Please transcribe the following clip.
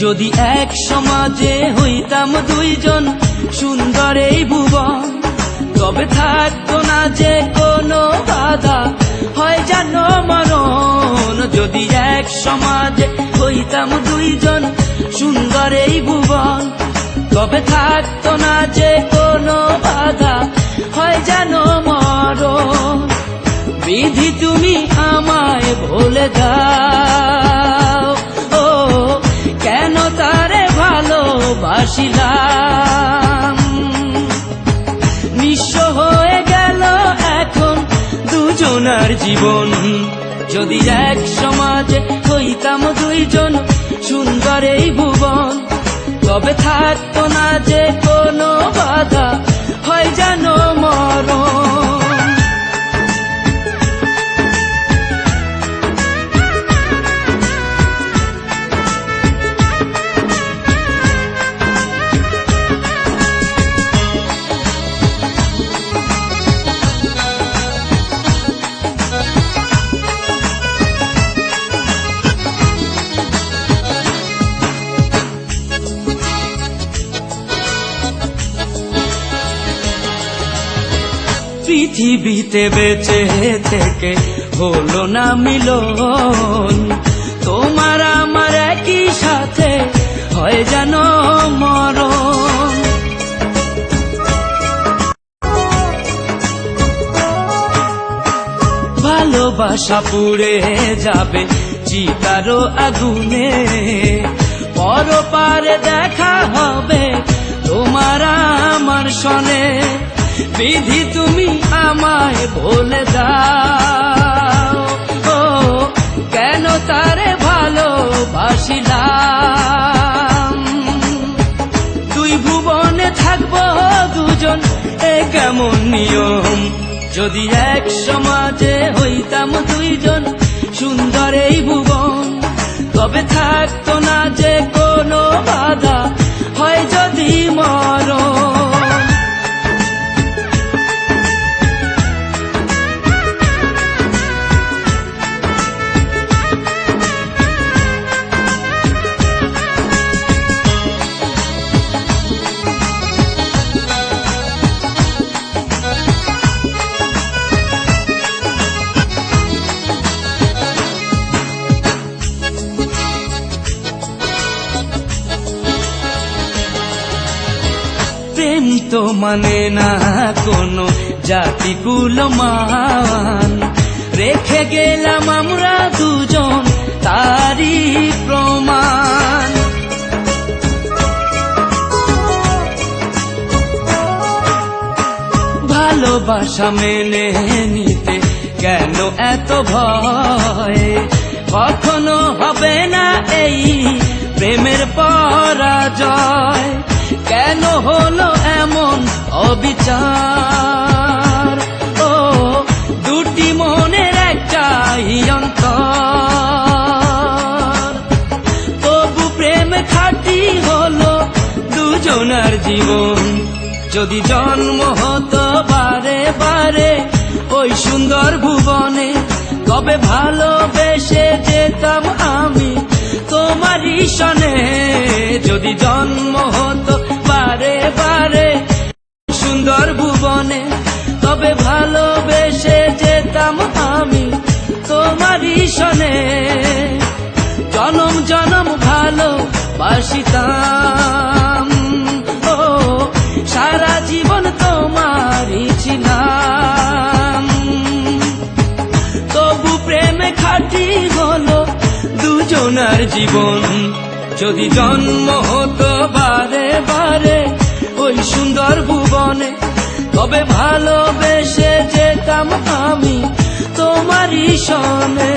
যদি এক সমাজে হইতাম দুইজন সুন্দর এই ভুবন, তবে থাকতো না যে কোনো বাধা, হয় জানো মরণ। যদি এক সমাজে হইতাম দুইজন সুন্দর এই ভুবন, তবে থাকতো না যে কোনো বাধা, হয় জানো মরণ। বিধি তুমি আমায় ভুলে দাও, ও কেন তারে ভালোবাসিলাম। নিঃস্ব হয়ে গেল এখন দুজনার জীবন। যদি এক সমাজে হইতাম দুইজন সুন্দর এই ভুবন, তবে থাকতো না যে কোনো বাধা, হয় জানো মরণ। পৃথিবীতে বেঁচে থেকে হলো না মিলন, তোমার আমার একই সাথে হয় জানো মরণ। ভালোবাসা পুড়ে যাবে চিতারো আগুনে, পরপারে দেখা হবে তোমার আমার সনে। বিধি তুমি আমায় বলে দাও, ও কেন তারে ভালোবাসিলাম। দুই ভুবনে থাকবো দুজন, এ কেমন নিয়ম। যদি এক সমাজে হইতাম দুইজন সুন্দর এই ভুবন, তবে থাকতো না যে কোনো বাধা, হয় যদি মরণ। প্রেম তো মানে না কোনো জাতি কুলমান, রেখে গেলাম আমরা দুজন তারই প্রমাণ। ভালোবাসা মেনে নিতে কেন এত ভয়, কখনো হবে না এই প্রেমের পরাজয়। কেন হলো এমন অবিচার, ও দুটি মনের একটাই অন্তর। তবু প্রেম খাঁটি হলো দুজনার জীবন। যদি জন্ম হতো বারে বারে ওই সুন্দর ভুবনে, তবে ভালোবেসে যেতাম আমি তোমারই সনে। যদি জন্ম হতো বারে বারে সুন্দর ভুবনে, তবে ভালোবেসে যেতাম আমি তোমারই সনে। জনম জনম ভালোবাসিতাম, ও সারা জীবন তোমারই ছিলাম। তবু প্রেমে খাঁটি হলো দুজনার জীবন। যদি জন্ম হতো বারে বারে ওই সুন্দর ভুবনে, তবে ভালোবেসে যেতাম আমি তোমারই সনে।